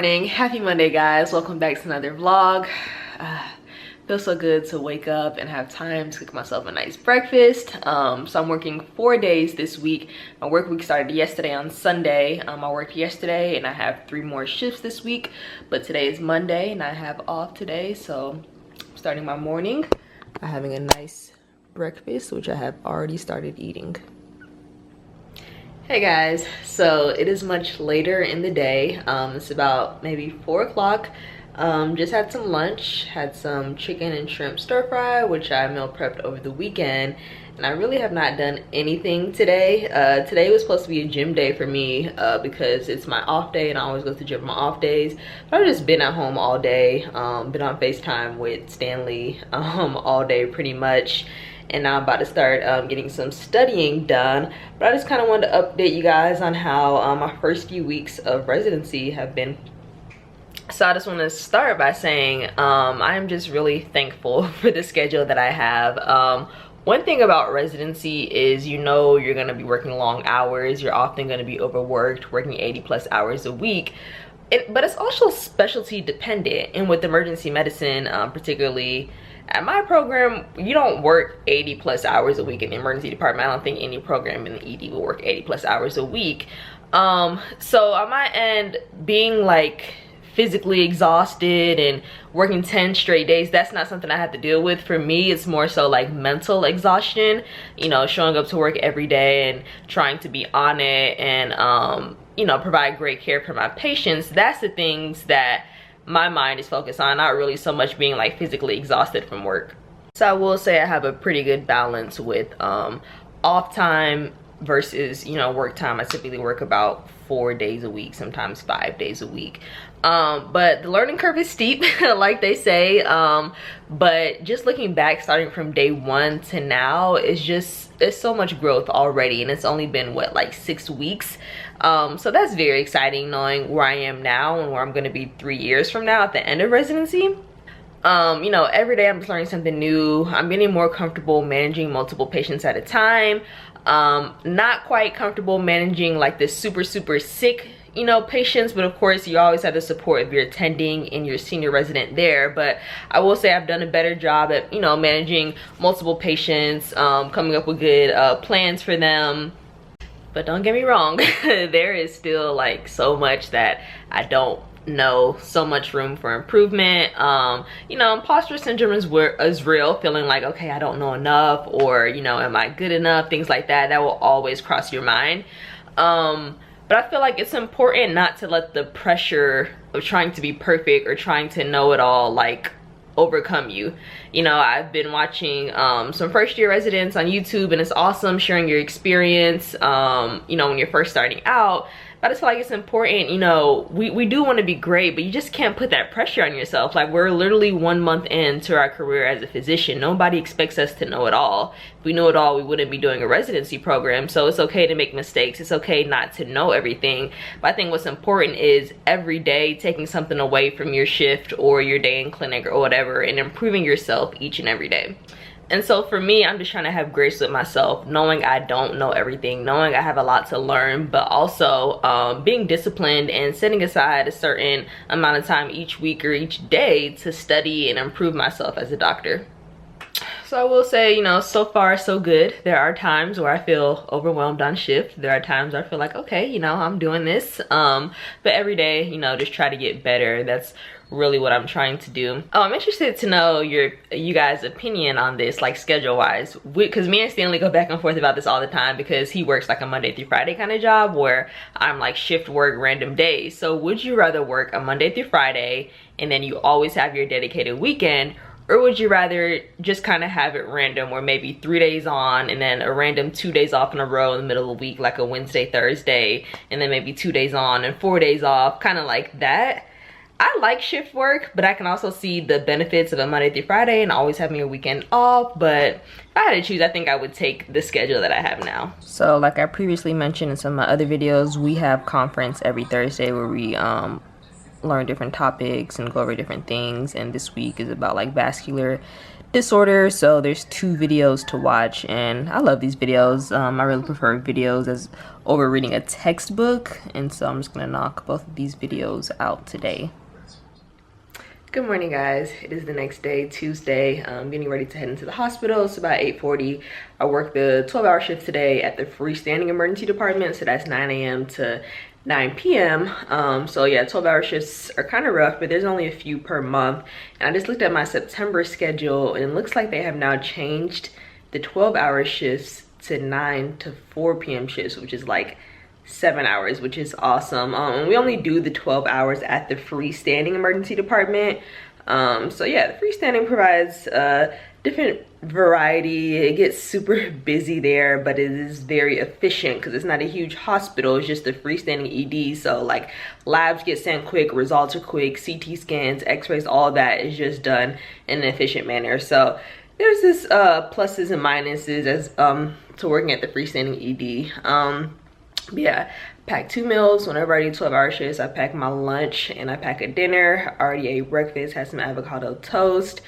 morning, happy Monday guys. Welcome back to another vlog. Feels so good to wake up and have time to cook myself a nice breakfast. So I'm working 4 days this week. My work week started yesterday on Sunday. I worked yesterday and I have 3 more shifts this week, but today is Monday and I have off today, so I'm starting my morning by having a nice breakfast, which I have already started eating. Hey guys, so it is much later in the day. It's about maybe 4 o'clock. Just had some lunch, had some chicken and shrimp stir fry, which I meal prepped over the weekend, and I really have not done anything today. Today was supposed to be a gym day for me because it's my off day and I always go to the gym on my off days, but I've just been at home all day, been on FaceTime with Stanley all day pretty much. And now I'm about to start getting some studying done. But I just kind of wanted to update you guys on how my first few weeks of residency have been. So I just want to start by saying I am just really thankful for the schedule that I have. One thing about residency is, you know, you're going to be working long hours. You're often going to be overworked, working 80+ hours a week. But it's also specialty dependent. And with emergency medicine, particularly at my program, you don't work 80+ hours a week in the emergency department. I don't think any program in the ED will work 80+ hours a week. So on my end, being like physically exhausted and working 10 straight days, that's not something I have to deal with. For me, it's more so like mental exhaustion, you know, showing up to work every day and trying to be on it and you know, provide great care for my patients. That's the things that my mind is focused on, not really so much being like physically exhausted from work. So I will say I have a pretty good balance with off time versus, you know, work time. I typically work about 4 days a week, sometimes 5 days a week. But the learning curve is steep, like they say. But just looking back, starting from day 1 to now, it's so much growth already, and it's only been what, like 6 weeks. So that's very exciting, knowing where I am now and where I'm going to be 3 years from now at the end of residency. You know, every day I'm just learning something new. I'm getting more comfortable managing multiple patients at a time. Not quite comfortable managing like the super sick, you know, patients, but of course you always have the support of your attending and your senior resident there. But I will say I've done a better job at, you know, managing multiple patients, coming up with good plans for them. But don't get me wrong, there is still like so much that I don't know, so much room for improvement. You know, imposter syndrome is real, feeling like, okay, I don't know enough, or, you know, am I good enough, things like that. That will always cross your mind. But I feel like it's important not to let the pressure of trying to be perfect or trying to know it all like overcome you. You know, I've been watching some first year residents on YouTube, and it's awesome sharing your experience, you know, when you're first starting out. But I just feel like it's important, you know, we do want to be great, but you just can't put that pressure on yourself. Like, we're literally 1 month into our career as a physician. Nobody expects us to know it all. If we knew it all, we wouldn't be doing a residency program. So it's okay to make mistakes. It's okay not to know everything. But I think what's important is every day taking something away from your shift or your day in clinic or whatever, and improving yourself each and every day. And so for me, I'm just trying to have grace with myself, knowing I don't know everything, knowing I have a lot to learn, but also being disciplined and setting aside a certain amount of time each week or each day to study and improve myself as a doctor. So I will say, you know, so far so good. There are times where I feel overwhelmed on shift. There are times where I feel like, okay, you know, I'm doing this. But every day, you know, just try to get better. That's really what I'm trying to do. I'm interested to know you guys' opinion on this, like schedule wise, because me and Stanley go back and forth about this all the time, because he works like a Monday through Friday kind of job where I'm like shift work random days. So would you rather work a Monday through Friday and then you always have your dedicated weekend, or would you rather just kind of have it random, where maybe 3 days on and then a random 2 days off in a row in the middle of the week, like a Wednesday, Thursday, and then maybe 2 days on and 4 days off, kind of like that? I like shift work, but I can also see the benefits of a Monday through Friday and always having a weekend off. But if I had to choose, I think I would take the schedule that I have now. So like I previously mentioned in some of my other videos, we have conference every Thursday where we learn different topics and go over different things. And this week is about like vascular disorder, so there's 2 videos to watch, and I love these videos. I really prefer videos as over reading a textbook, and so I'm just gonna knock both of these videos out today. Good morning, guys. It is the next day, Tuesday. I'm getting ready to head into the hospital. It's about 8:40. I work the 12-hour shift today at the freestanding emergency department, so that's 9 a.m. to 9 p.m. So yeah, 12-hour shifts are kind of rough, but there's only a few per month. And I just looked at my September schedule, and it looks like they have now changed the 12-hour shifts to 9 to 4 p.m. shifts, which is like 7 hours, which is awesome. And we only do the 12 hours at the freestanding emergency department. So yeah, the freestanding provides different variety. It gets super busy there, but it is very efficient because it's not a huge hospital. It's just a freestanding ED. So like labs get sent quick, results are quick, CT scans, x-rays, all that is just done in an efficient manner. So there's this pluses and minuses as to working at the freestanding ED. Yeah, pack 2 meals whenever I do 12-hour shifts. I pack my lunch and I pack a dinner. I already ate breakfast, had some avocado toast.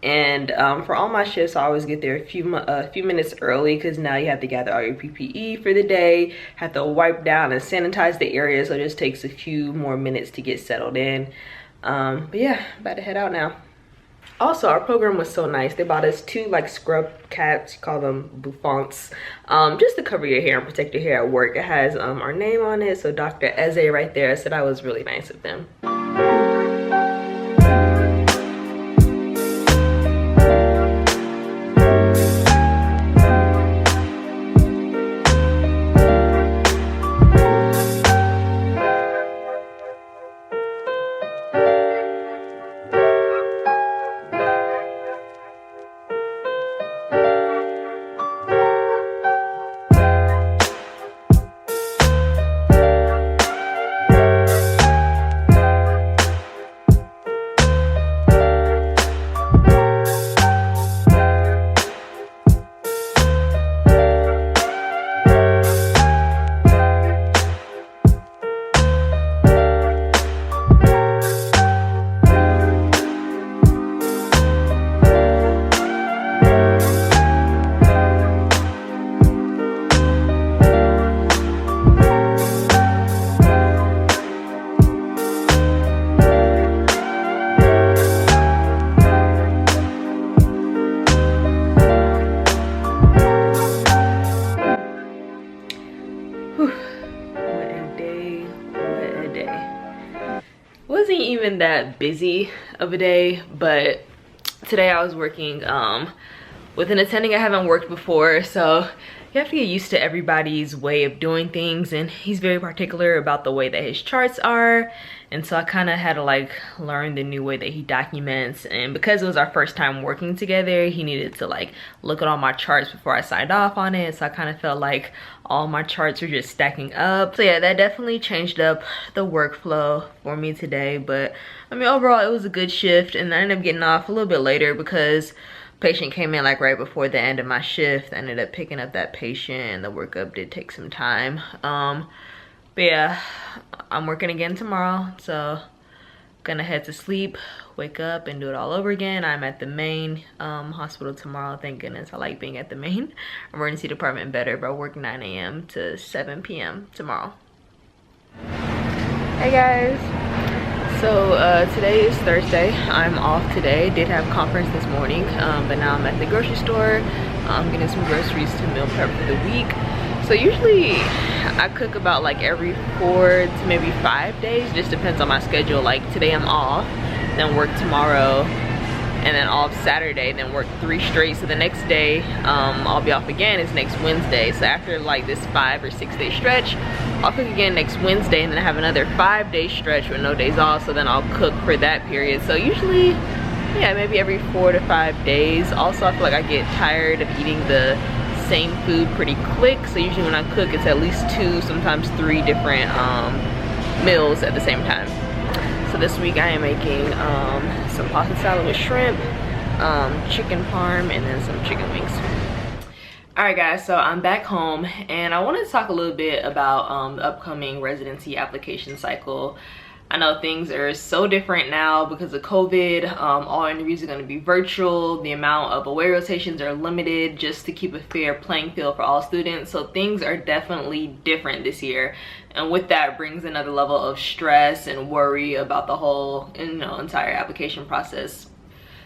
And for all my shifts, I always get there a few minutes early, because now you have to gather all your PPE for the day, have to wipe down and sanitize the area, so it just takes a few more minutes to get settled in. But yeah, about to head out now. Also, our program was so nice. They bought us 2 like scrub caps, you call them bouffants, just to cover your hair and protect your hair at work. It has our name on it, so Dr. Eze right there, so that was really nice of them. Wasn't even that busy of a day, but today I was working with an attending I haven't worked before, so you have to get used to everybody's way of doing things, and he's very particular about the way that his charts are, and so I kind of had to like learn the new way that he documents. And because it was our first time working together, he needed to like look at all my charts before I signed off on it, so I kind of felt like all my charts were just stacking up. So yeah, that definitely changed up the workflow for me today, but I mean overall it was a good shift. And I ended up getting off a little bit later because patient came in like right before the end of my shift. I ended up picking up that patient, and the workup did take some time. But yeah, I'm working again tomorrow, so gonna head to sleep, wake up, and do it all over again. I'm at the main hospital tomorrow. Thank goodness. I like being at the main emergency department better, but I work 9 a.m. to 7 p.m. tomorrow. Hey guys. So today is Thursday. I'm off today. Did have conference this morning, but now I'm at the grocery store. I'm getting some groceries to meal prep for the week. So usually I cook about like every 4 to maybe 5 days. Just depends on my schedule. Like today I'm off, then work tomorrow, and then off Saturday, then work 3 straight. So the next day I'll be off again is next Wednesday. So after like this 5 or 6 day stretch, I'll cook again next Wednesday, and then I have another 5 day stretch with no days off. So then I'll cook for that period. So usually, yeah, maybe every 4 to 5 days. Also, I feel like I get tired of eating the same food pretty quick. So usually when I cook, it's at least 2, sometimes 3 different meals at the same time. So this week I am making some pasta salad with shrimp, chicken parm, and then some chicken wings. Alright guys, so I'm back home, and I wanted to talk a little bit about the upcoming residency application cycle. I know things are so different now because of COVID. All interviews are going to be virtual. The amount of away rotations are limited just to keep a fair playing field for all students. So things are definitely different this year. And with that brings another level of stress and worry about the whole, entire application process.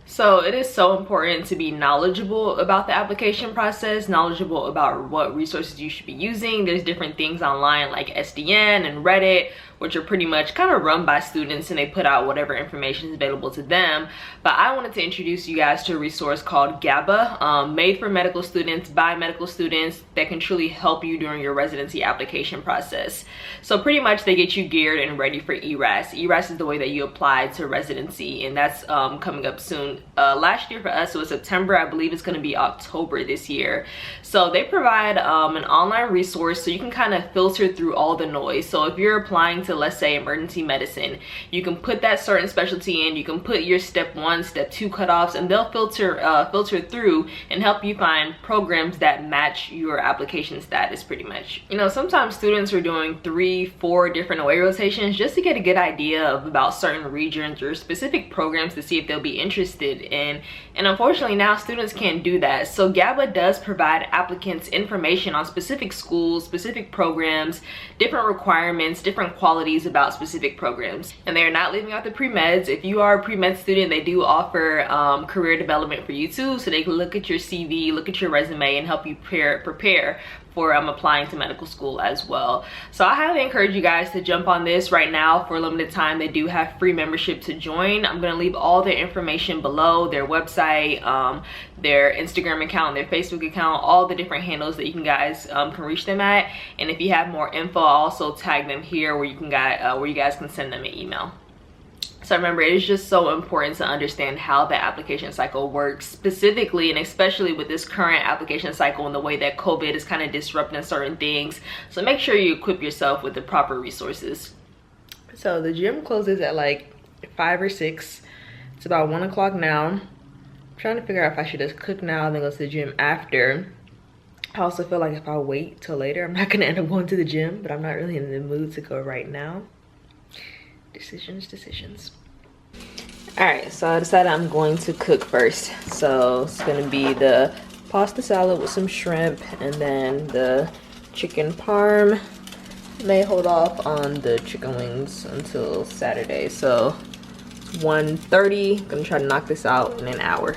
So it is so important to be knowledgeable about the application process, knowledgeable about what resources you should be using. There's different things online like SDN and Reddit, which are pretty much kind of run by students, and they put out whatever information is available to them. But I wanted to introduce you guys to a resource called GABA, made for medical students by medical students, that can truly help you during your residency application process. So pretty much they get you geared and ready for ERAS. ERAS is the way that you apply to residency, and that's coming up soon. Last year for us it was September. I believe it's going to be October this year. So they provide an online resource so you can kind of filter through all the noise. So if you're applying to, let's say, emergency medicine, you can put that certain specialty in, you can put your step 1, step 2 cutoffs, and they'll filter through and help you find programs that match your application status pretty much. Sometimes students are doing 3-4 different away rotations just to get a good idea of about certain regions or specific programs to see if they'll be interested in. And unfortunately now students can't do that. So GABA does provide applicants information on specific schools, specific programs, different requirements, different qualities about specific programs. And they are not leaving out the pre-meds. If you are a pre-med student, they do offer career development for you too, so they can look at your CV, look at your resume, and help you prepare for applying to medical school as well. So I highly encourage you guys to jump on this right now. For a limited time, they do have free membership to join. I'm going to leave all their information below, their website, their Instagram account, their Facebook account, all the different handles that you guys can reach them at. And if you have more info, I'll also tag them here where you guys can send them an email. So remember, it is just so important to understand how the application cycle works, specifically and especially with this current application cycle and the way that COVID is kind of disrupting certain things. So make sure you equip yourself with the proper resources. So the gym closes at like 5 or 6. It's about 1 o'clock now. I'm trying to figure out if I should just cook now and then go to the gym after. I also feel like if I wait till later, I'm not gonna end up going to the gym, but I'm not really in the mood to go right now. Decisions. All right, so I decided I'm going to cook first. So it's gonna be the pasta salad with some shrimp, and then the chicken parm. May hold off on the chicken wings until Saturday. So 1:30, gonna try to knock this out in an hour.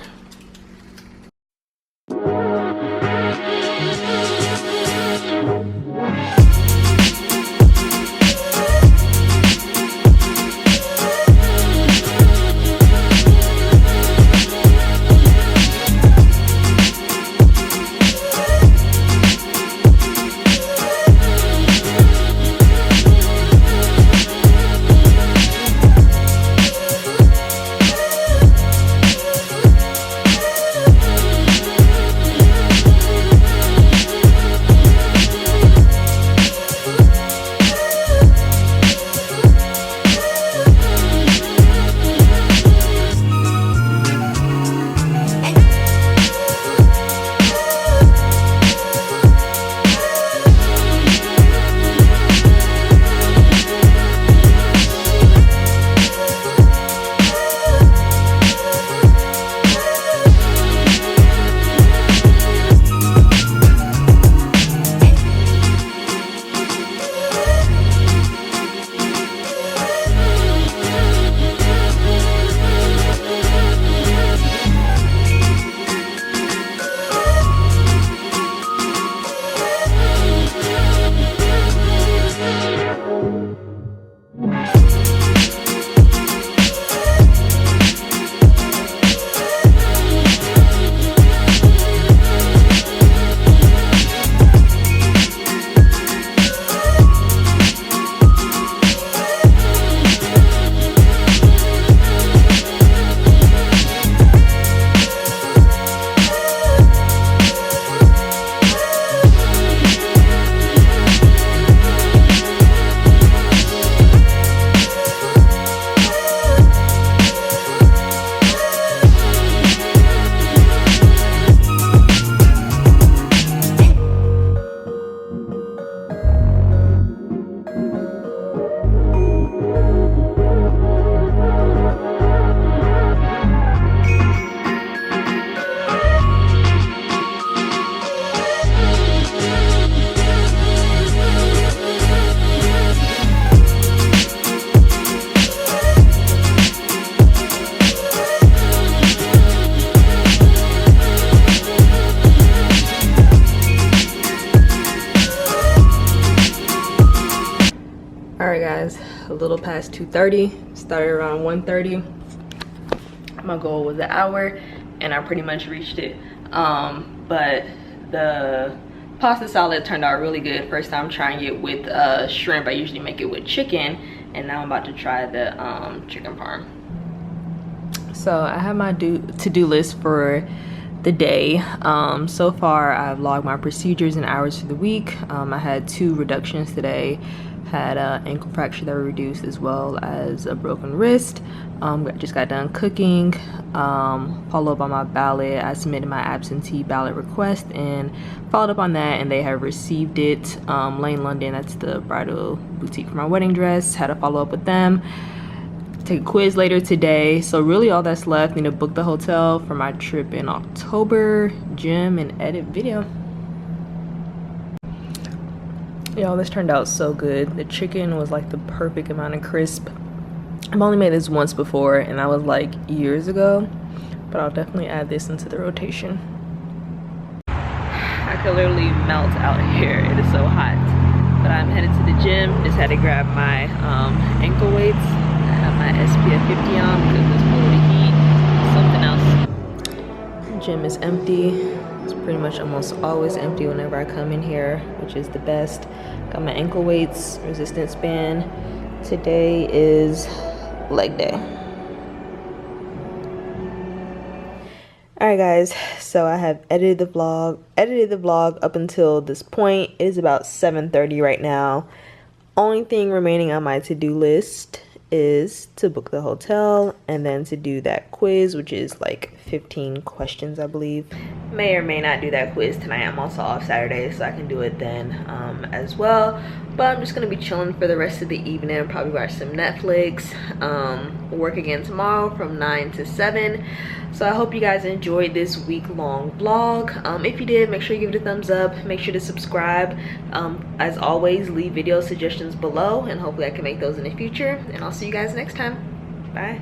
a little past 2:30. Started around 1:30. My goal was an hour and I pretty much reached it. But the pasta salad turned out really good. First time trying it with shrimp. I usually make it with chicken, and now I'm about to try the chicken parm. So I have my to-do list for the day. So far I've logged my procedures and hours for the week. I had 2 reductions today. Had an ankle fracture that reduced, as well as a broken wrist. Just got done cooking. Followed up on my ballot. I submitted my absentee ballot request and followed up on that, and they have received it. Lane London, that's the bridal boutique for my wedding dress, had a follow up with them. Take a quiz later today. So really all that's left, need to book the hotel for my trip in October, gym, and edit video. Y'all, this turned out so good. The chicken was like the perfect amount of crisp. I've only made this once before, and that was like years ago, but I'll definitely add this into the rotation. I could literally melt out here. It is so hot. But I'm headed to the gym. Just had to grab my ankle weights. I have my SPF 50 on because it's full of heat. Something else. The gym is empty. It's pretty much almost always empty whenever I come in here, which is the best. Got my ankle weights, resistance band. Today is leg day. Alright guys, so I have edited the vlog up until this point. It is about 7:30 right now. Only thing remaining on my to-do list is to book the hotel and then to do that quiz, which is like 15 questions, I believe. May or may not do that quiz tonight. I'm also off Saturday, so I can do it then as well. But I'm just gonna be chilling for the rest of the evening, probably watch some Netflix. Work again tomorrow from 9 to 7. So I hope you guys enjoyed this week-long vlog. If you did, make sure you give it a thumbs up. Make sure to subscribe. As always, leave video suggestions below, and hopefully I can make those in the future. And I'll see you guys next time. Bye.